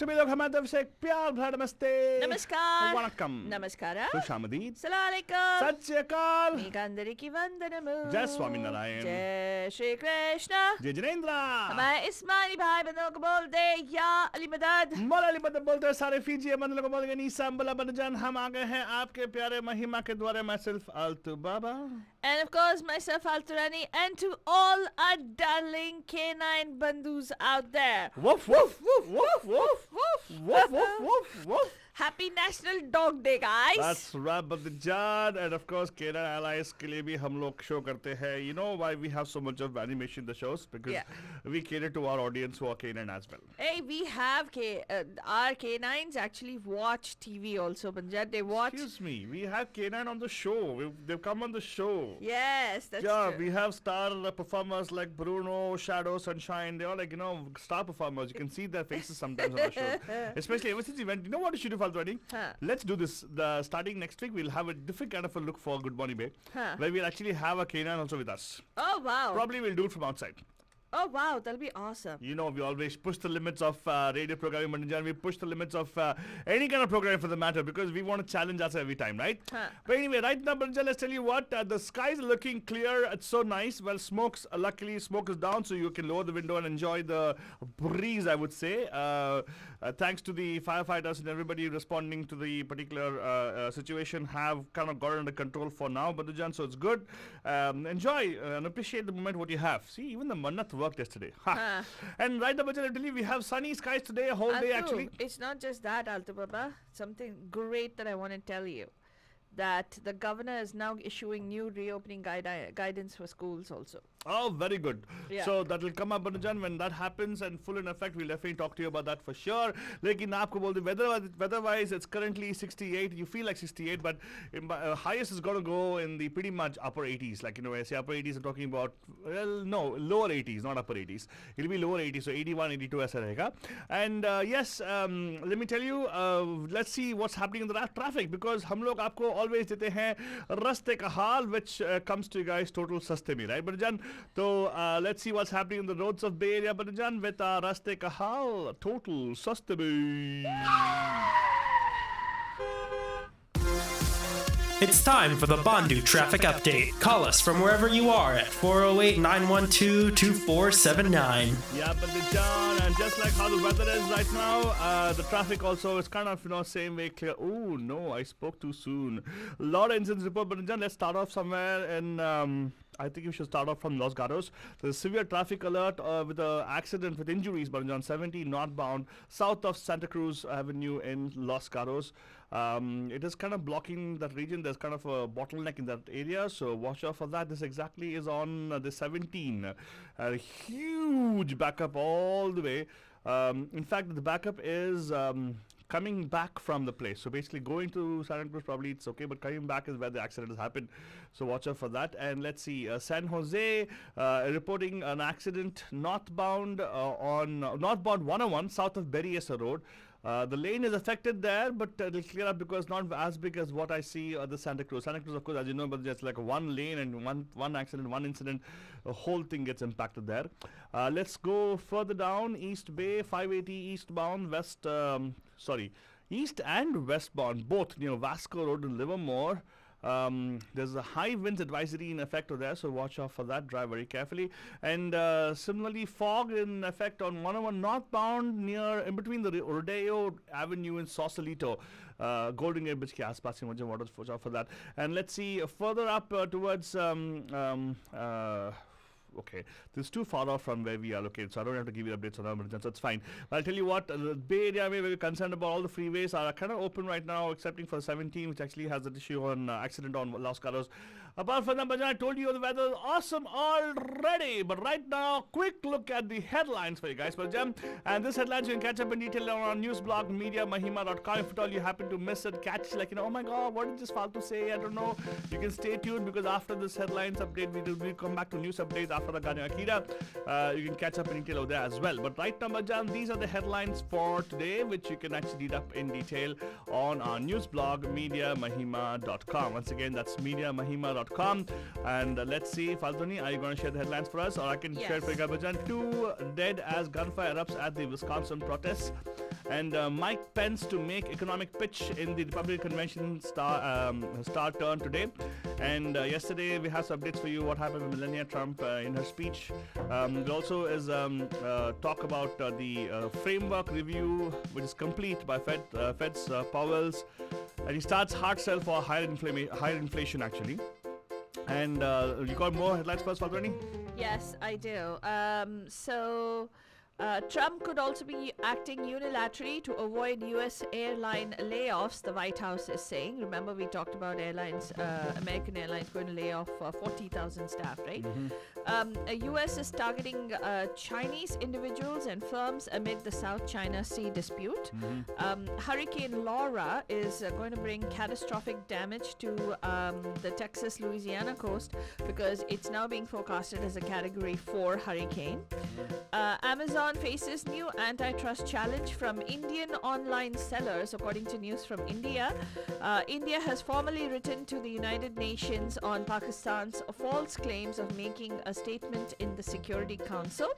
सभी लोग हमारे तरफ से एक प्यार भरा नमस्ते नमस्कार वणक्कम नमस्कार खुशामदीद सलालेकुम सत श्री अकाल మీకందరికి వందనము जय स्वामीनारायण जय श्री कृष्ण जय जिनेन्द्र हमारे इस्माइली भाई बहनों को बोल दे या अली मदद मौला अली मदद बोलते हैं सारे फीजी बंद लोगों को बोल गए नीसा अम्बला बदजान हम आ गए हैं आपके प्यारे महिमा के द्वारे मैं सिर्फ आलतू बाबा and of course myself Alturani and to all our darling canine bandhus out there woof woof woof woof woof woof woof woof woof happy national dog day guys That's right, Badjan, and of course, Canine Allies के लिए भी हम लोग show करते हैं. You know why we have so much of animation in the shows? Because we cater to our audience who are canine as well. hey we have our canines actually watch TV also Banjat they watch Excuse me, we have canine on the show. They've come on the show. yes that's Yeah, true. we have star performers like Bruno, Shadow, Sunshine. They're all like, star performers. You can see their faces sometimes on the show. Especially ever since we went, you know what you should do, Faltwani? Huh. Let's do this. Starting next week, we'll have a different kind of a look for Good Morning Bay. Huh. Where we'll actually have a canine also with us. oh wow Probably we'll do it from outside. oh wow that'll be awesome You know, we always push the limits of radio programming, Manjan. We push the limits of any kind of programming for the matter because we want to challenge us every time, right? Huh. But anyway, right now, Manjan, let's tell you what. The skies are looking clear. It's so nice. Well, luckily, smoke is down, so you can lower the window and enjoy the breeze, I would say. Thanks to the firefighters and everybody responding to the particular situation have kind of got it under control for now, Manjan, so it's good. Enjoy and appreciate the moment what you have. See, even the Mannat worked yesterday. Ha. And right now, I believe we have sunny skies today, a whole day Altu, actually. it's not just that, Altu Baba. Something great that I want to tell you. That the governor is now issuing new reopening guidance for schools also. Oh, very good. Yeah. So that will come up, Banujan, when that happens and full in effect. We'll definitely talk to you about that for sure. Lekin aapko bolte weather-wise, it's currently 68. You feel like 68, but highest is going to go in the pretty much upper 80s. Like, I say upper 80s, I'm talking about, well, no, lower 80s, not upper 80s. It'll be lower 80s, so 81, 82 aisa rahega. And yes, let me tell you, let's see what's happening in the traffic because hum log aapko always dete hain raste ka haal, which comes to you guys total saste mein, right? Banujan, so let's see what's happening in the roads of Bay Area, Banujan, with raste ka haal, total saste mein. It's time for the Bandu Traffic Update. Call us from wherever you are at 408-912-2479. Yeah, Banujan, and just like how the weather is right now, the traffic also is kind of, same way clear. Oh, no, I spoke too soon. A lot of incidents report, Banujan. Let's start off somewhere in... I think we should start off from Los Gatos. There's a severe traffic alert with an accident with injuries, Banujan, 70 northbound, south of Santa Cruz Avenue in Los Gatos. It is kind of blocking that region. There's kind of a bottleneck in that area, so watch out for that. This exactly is on the 17. A huge backup all the way. In fact, the backup is... coming back from the place. So basically going to Santa Cruz probably it's okay, but coming back is where the accident has happened. So watch out for that. And let's see, San Jose reporting an accident northbound on northbound 101 south of Berryessa Road. The lane is affected there, but it'll clear up because not as big as what I see at the Santa Cruz. Santa Cruz, of course, as you know, but just like one lane and one accident, one incident, the whole thing gets impacted there. Let's go further down, East Bay, 580 eastbound, east and westbound, both near Vasco Road and Livermore. There's a high winds advisory in effect over there, so watch out for that. Drive very carefully. And similarly, fog in effect on 101 northbound near in between the Rodeo Avenue and Sausalito. Golden Gate Bridge ke aaspaas hi mujhe watch out for that. And let's see further up towards okay, this is too far off from where we are located, so I don't have to give you updates on that, so it's fine. But I'll tell you what, the Bay Area where we're concerned about all the freeways are kind of open right now, excepting for 17, which actually has an issue on accident on Los Gatos. Apart from that, I told you the weather is awesome already. But right now, quick look at the headlines for you guys, and this headlines you can catch up in detail on our news blog, mediamahima.com. If at all you happen to miss it, catch like, oh my god, what did this Faltu say? I don't know. You can stay tuned because after this headlines update, we'll come back to news updates after the Ganya Akira. You can catch up in detail over there as well. But right now, Bajan, these are the headlines for today, which you can actually read up in detail on our news blog, mediamahima.com. Once again, that's mediamahima.com. And let's see, Faltuni, are you going to share the headlines for us? Or I can share it for you, Bajan. 2 dead as gunfire erupts at the Wisconsin protests. And Mike Pence to make economic pitch in the Republican convention start turn today. And yesterday we have some updates for you what happened with Melania Trump in her speech. There also is talk about the framework review, which is complete by Fed's Powell's, and he starts hard sell for higher inflation actually. And you got more headlines first, Falguni? Yes, I do. Trump could also be acting unilaterally to avoid U.S. airline layoffs, the White House is saying. Remember, we talked about American Airlines going to lay off 40,000 staff, right? U.S. is targeting Chinese individuals and firms amid the South China Sea dispute. Hurricane Laura is going to bring catastrophic damage to the Texas-Louisiana coast because it's now being forecasted as a Category 4 hurricane. Amazon faces new antitrust challenge from Indian online sellers, according to news from India. India has formally written to the United Nations on Pakistan's false claims of making a statement in the Security Council.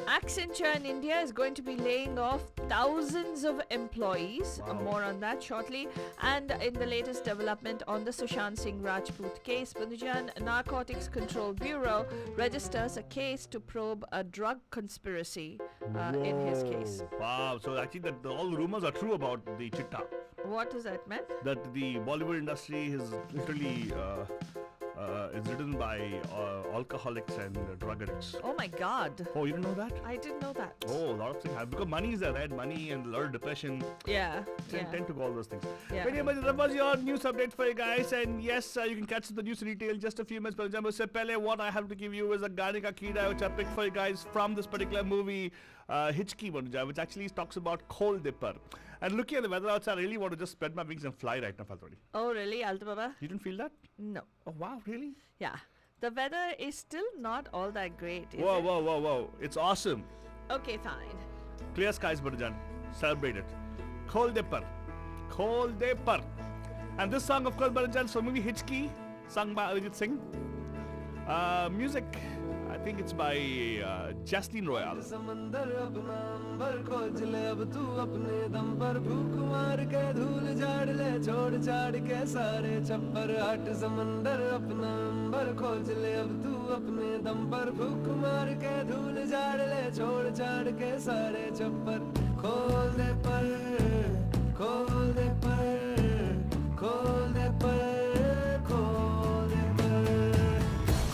Accenture in India is going to be laying off thousands of employees. Wow. More on that shortly. And in the latest development on the Sushant Singh Rajput case, Punjaban Narcotics Control Bureau registers a case to probe a drug conspiracy in his case. Wow, so actually all the rumors are true about the Chitta. What does that mean? That the Bollywood industry is literally is written by alcoholics and drug addicts. Oh my God. Oh, you didn't know that? I didn't know that. Oh, a lot of things happen because money is there, right? Money and a lot of depression Yeah. tend to go all those things. Yeah. But anyway, that was your news update for you guys. And yes, you can catch the news in detail in just a few minutes. For example, what I have to give you is a Gane Ka Keeda, which I picked for you guys from this particular movie, Hitchki, which actually talks about coal dipper. And looking at the weather outside, I really want to just spread my wings and fly right now, Faltoni. Oh, really, Alta Baba? You didn't feel that? No. Oh, wow, really? Yeah. The weather is still not all that great, is Whoa, it? whoa, whoa, whoa. It's awesome. Okay, fine. Clear skies, Burjan. Celebrate it. Coal dipper. Coal dipper. And this song, of course, Burjan, so movie Hitchki, sung by Arijit Singh. Music, I think it's by Jaslene Royal. समंदर अपना अंबर खोज ले अब तू अपने दम पर भूख मार के धूल झाड़ ले छोड़ छाड़ के सारे छप्पर हट समंदर अपना अंबर खोज ले अब तू अपने दम पर भूख मार के धूल झाड़ ले छोड़ छाड़ के सारे छप्पर खोल दे पर खोल दे पर खोल दे पर खोल दे पर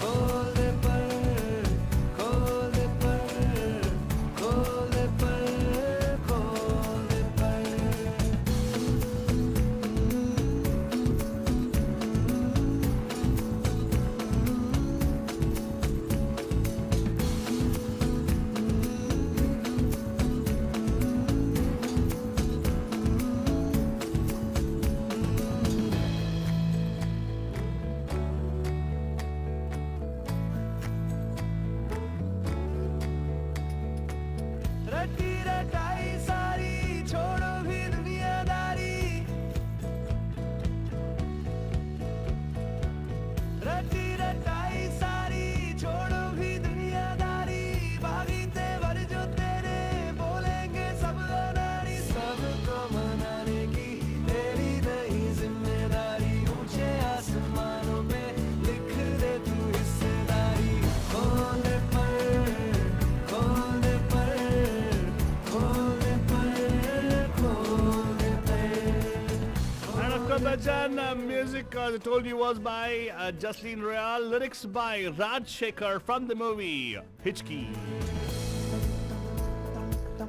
खोल दे पर खोल दे पर खोल दे पर खोल दे पर रटी रटाई सारी छोड़ो भी दुनियादारी रटी रटाई सारी छोड़ो भी दुनियादारी भागी तेवर जो तेरे बोलेंगे सब अनाड़ी सबको मनाने की तेरी नहीं जिम्मेदारी ऊंचे आसमानों पे लिख दे तू हिस्सेदारी खोल दे पर खोल दे पर खोल दे पर खोल दे पर And of course, Burjan, music, as I told you, was by Jaslene Royal. Lyrics by Raj Shekhar from the movie Hitchki.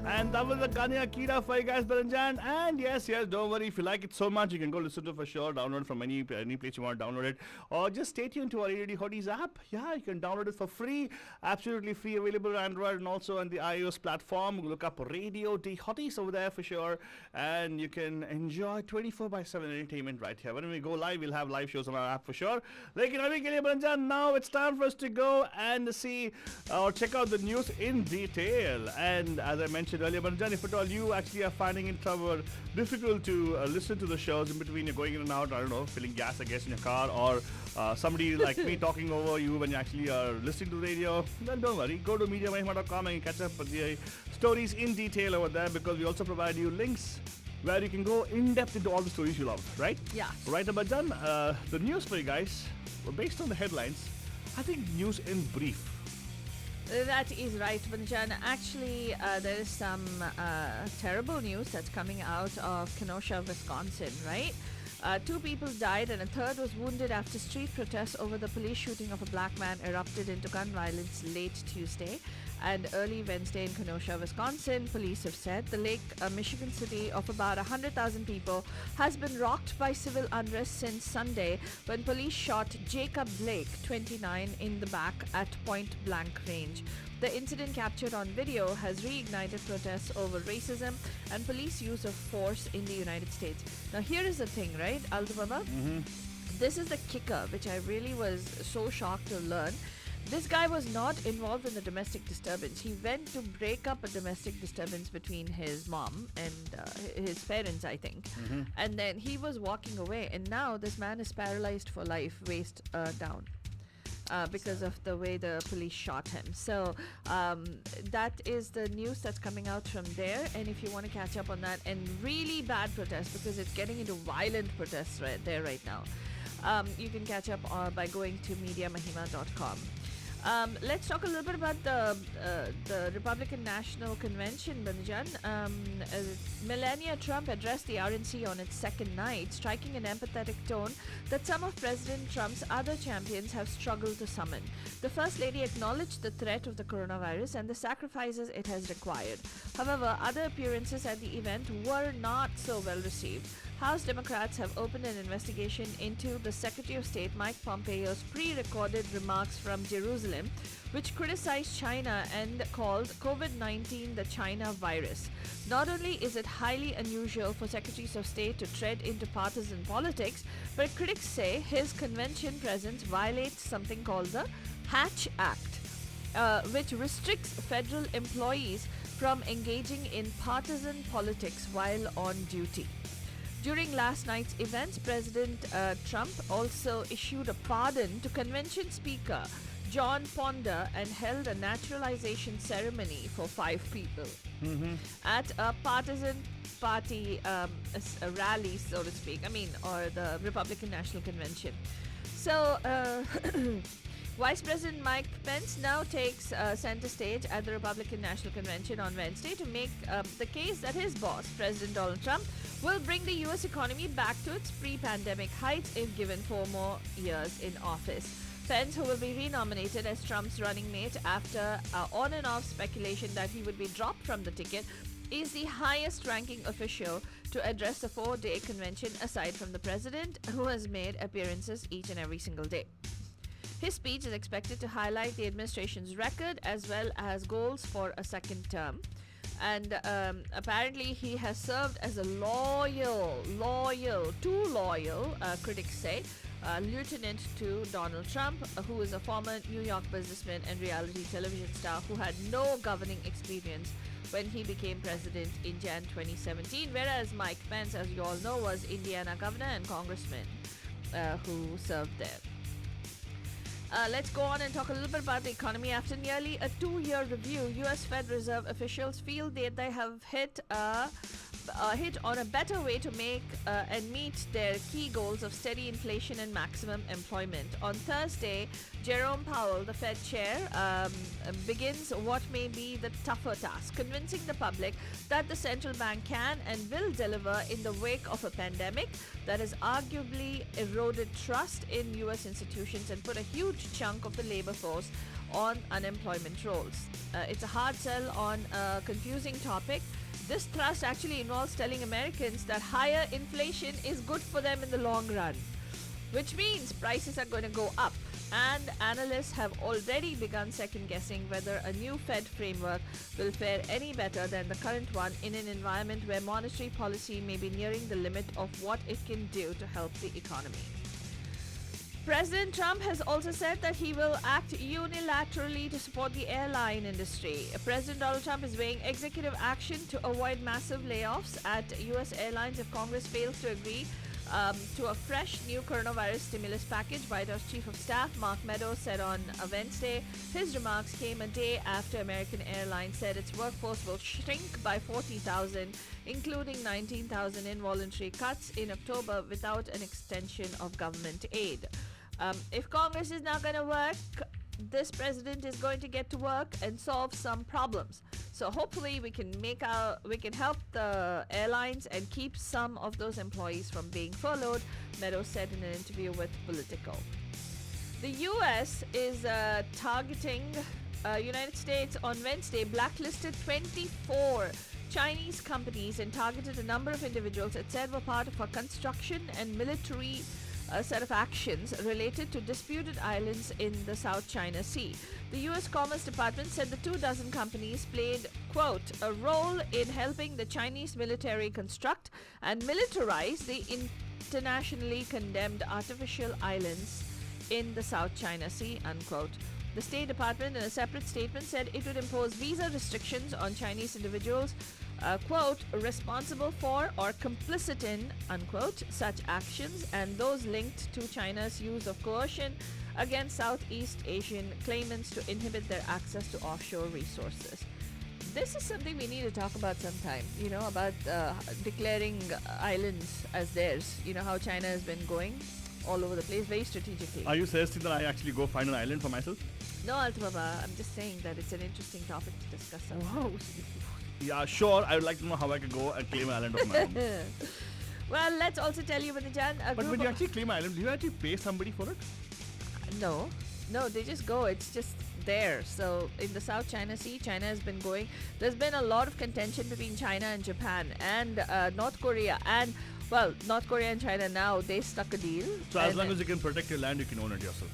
And that was the Gane Ka Keeda for you guys, Baranjan. And yes, don't worry. If you like it so much, you can go listen to it for sure. Download it from any place you want to download it. Or just stay tuned to our ADD Hotties app. Yeah, you can download it for free. Absolutely free, available on Android and also on the iOS platform. Look up Radio D Hotties over there for sure. And you can enjoy 24/7 entertainment right here. When we go live, we'll have live shows on our app for sure. Lekin abhi ke liye, Baranjan, now it's time for us to go and see or check out the news in detail. And as I mentioned mentioned earlier. But Jan, if at all you actually are finding it difficult to listen to the shows in between, you're going in and out, I don't know, filling gas, I guess, in your car, or somebody like me talking over you when you actually are listening to the radio, then don't worry. Go to MediaMahima.com and catch up with the stories in detail over there, because we also provide you links where you can go in depth into all the stories you love, right? Yeah. Right, Abajan, the news for you guys were based on the headlines. I think news in brief. That is right, Banjan. Actually, there is some terrible news that's coming out of Kenosha, Wisconsin, right? 2 people died and a third was wounded after street protests over the police shooting of a black man erupted into gun violence late Tuesday and early Wednesday in Kenosha, Wisconsin. Police have said the Lake Michigan city of about 100,000 people has been rocked by civil unrest since Sunday when police shot Jacob Blake, 29, in the back at point blank range. The incident captured on video has reignited protests over racism and police use of force in the United States. Now, here is the thing, right, Aldababa? This is the kicker, which I really was so shocked to learn. This guy was not involved in the domestic disturbance. He went to break up a domestic disturbance between his mom and his parents, I think. And then he was walking away. And now this man is paralyzed for life, waist down. Because of the way the police shot him. So that is the news that's coming out from there. And if you want to catch up on that, and really bad protests, because it's getting into violent protests right there right now, you can catch up by going to MediaMahima.com. Let's talk a little bit about the Republican National Convention, Banjan. Melania Trump addressed the RNC on its second night, striking an empathetic tone that some of President Trump's other champions have struggled to summon. The First Lady acknowledged the threat of the coronavirus and the sacrifices it has required. However, other appearances at the event were not so well received. House Democrats have opened an investigation into the Secretary of State Mike Pompeo's pre-recorded remarks from Jerusalem, which criticized China and called COVID-19 the China virus. Not only is it highly unusual for Secretaries of State to tread into partisan politics, but critics say his convention presence violates something called the Hatch Act, which restricts federal employees from engaging in partisan politics while on duty. During last night's events, President Trump also issued a pardon to Convention Speaker John Ponder and held a naturalization ceremony for 5 people at a partisan party a rally, so to speak, or the Republican National Convention. So, Vice President Mike Pence now takes center stage at the Republican National Convention on Wednesday to make the case that his boss, President Donald Trump, will bring the U.S. economy back to its pre-pandemic heights if given 4 more years in office. Pence, who will be renominated as Trump's running mate after on and off speculation that he would be dropped from the ticket, is the highest-ranking official to address the 4-day convention aside from the president, who has made appearances each and every single day. His speech is expected to highlight the administration's record as well as goals for a second term. And apparently he has served as a too loyal, critics say, lieutenant to Donald Trump, who is a former New York businessman and reality television star who had no governing experience when he became president in Jan 2017, whereas Mike Pence, as you all know, was Indiana governor and congressman who served there. Let's go on and talk a little bit about the economy. After nearly a 2-year review, U.S. Fed Reserve officials feel that they have hit on a better way to make and meet their key goals of steady inflation and maximum employment. On Thursday, Jerome Powell, the Fed chair, begins what may be the tougher task, convincing the public that the central bank can and will deliver in the wake of a pandemic that has arguably eroded trust in U.S. institutions and put a huge chunk of the labor force on unemployment rolls. It's a hard sell on a confusing topic. This thrust actually involves telling Americans that higher inflation is good for them in the long run, which means prices are going to go up. And analysts have already begun second-guessing whether a new Fed framework will fare any better than the current one in an environment where monetary policy may be nearing the limit of what it can do to help the economy. President Trump has also said that he will act unilaterally to support the airline industry. President Donald Trump is weighing executive action to avoid massive layoffs at U.S. airlines if Congress fails to agree to a fresh new coronavirus stimulus package. White House Chief of Staff Mark Meadows said on a Wednesday his remarks came a day after American Airlines said its workforce will shrink by 40,000, including 19,000 involuntary cuts in October without an extension of government aid. If Congress is not going to work, this president is going to get to work and solve some problems. So hopefully we can help the airlines and keep some of those employees from being furloughed, Meadows said in an interview with Politico. The US is targeting United States on Wednesday, blacklisted 24 Chinese companies and targeted a number of individuals it said were part of a construction and military set of actions related to disputed islands in the South China Sea. The U.S. Commerce Department said the 24 companies played, quote, a role in helping the Chinese military construct and militarize the internationally condemned artificial islands in the South China Sea, unquote. The State Department, in a separate statement, said it would impose visa restrictions on Chinese individuals, quote, responsible for or complicit in, unquote, such actions and those linked to China's use of coercion against Southeast Asian claimants to inhibit their access to offshore resources. This is something we need to talk about sometime, about declaring islands as theirs. You know how China has been going all over the place, very strategically. Are you suggesting that I actually go find an island for myself? No, Altibaba, I'm just saying that it's an interesting topic to discuss. Wow. Yeah, sure. I would like to know how I could go and claim an island of my own. Well, let's also tell you, Vanijan, But when you actually claim an island, do you actually pay somebody for it? No, they just go. It's just there. So in the South China Sea, China has been going. There's been a lot of contention between China and Japan and North Korea. And, well, North Korea and China now, they struck a deal. So as long as you can protect your land, you can own it yourself.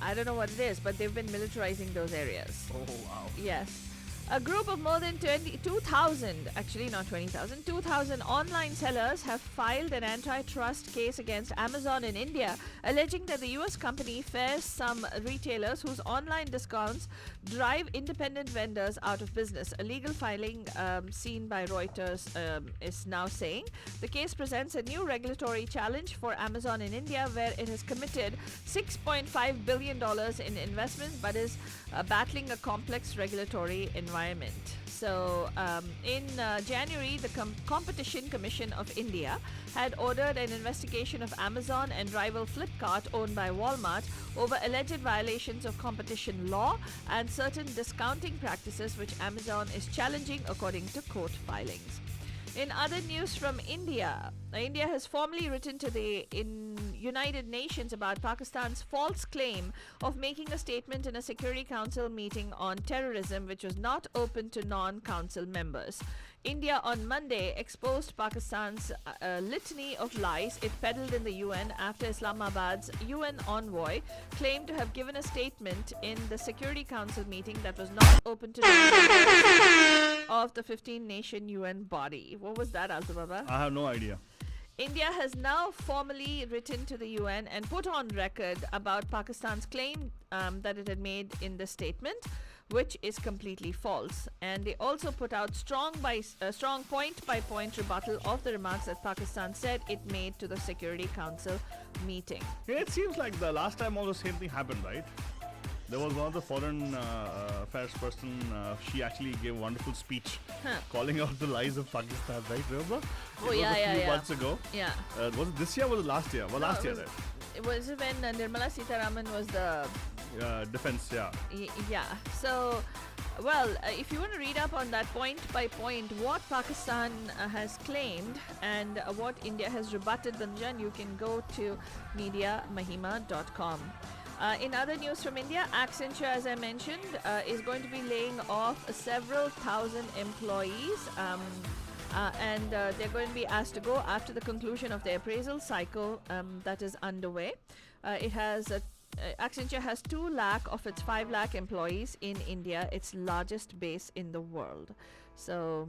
I don't know what it is, but they've been militarizing those areas. Oh, wow. Yes. A group of more than 2,000, actually not 20,000, 2,000 online sellers have filed an antitrust case against Amazon in India, alleging that the US company fares some retailers whose online discounts drive independent vendors out of business. A legal filing seen by Reuters is now saying the case presents a new regulatory challenge for Amazon in India, where it has committed $6.5 billion in investments but is battling a complex regulatory environment. So in January, the Competition Commission of India had ordered an investigation of Amazon and rival Flipkart, owned by Walmart, over alleged violations of competition law and certain discounting practices which Amazon is challenging, according to court filings. In other news from India, India has formally written to the United Nations about Pakistan's false claim of making a statement in a Security Council meeting on terrorism, which was not open to non-council members. India on Monday exposed Pakistan's litany of lies it peddled in the UN after Islamabad's UN envoy claimed to have given a statement in the Security Council meeting that was not open to non-members of the 15-nation UN body. What was that, Altibaba? I have no idea. India has now formally written to the UN and put on record about Pakistan's claim that it had made in the statement, which is completely false. And they also put out strong point-by-point rebuttal of the remarks that Pakistan said it made to the Security Council meeting. Yeah, it seems like the last time all the same thing happened, right? There was one of the foreign affairs person, she actually gave a wonderful speech calling out the lies of Pakistan, right? Remember? Oh, it was yeah, a few yeah. months ago. Yeah. Was it this year or was it last year? Well, No, last it year, was- right? It was when Nirmala Sitharaman was the... Defense, yeah. Yeah. So, well, if you want to read up on that point by point, what Pakistan has claimed and what India has rebutted, Banjan, you can go to mediamahima.com. In other news from India, Accenture, as I mentioned, is going to be laying off several thousand employees. And they're going to be asked to go after the conclusion of the appraisal cycle that is underway. Accenture has 2 lakh of its 5 lakh employees in India, its largest base in the world. So,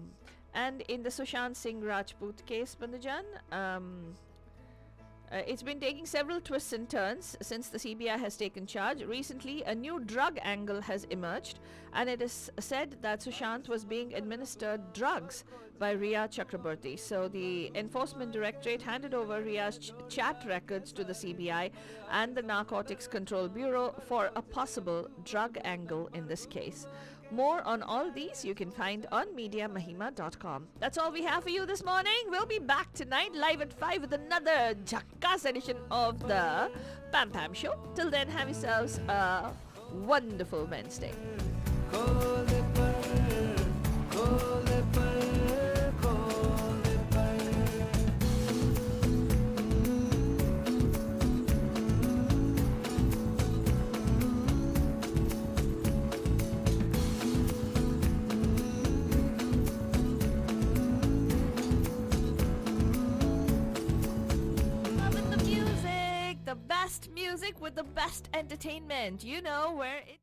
and in the Sushant Singh Rajput case, Bandajan, It's been taking several twists and turns since the CBI has taken charge. Recently, a new drug angle has emerged, and it is said that Sushant was being administered drugs by Riya Chakraborty. So, the Enforcement Directorate handed over Riya's chat records to the CBI and the Narcotics Control Bureau for a possible drug angle in this case. More on all these you can find on MediaMahima.com. That's all we have for you this morning. We'll be back tonight live at 5 with another Jhakkas edition of the Pam Pam Show. Till then, have yourselves a wonderful Wednesday. खोल दे पर, खोल दे पर, खोल दे पर। Loving the music, the best music with the best entertainment. You know where it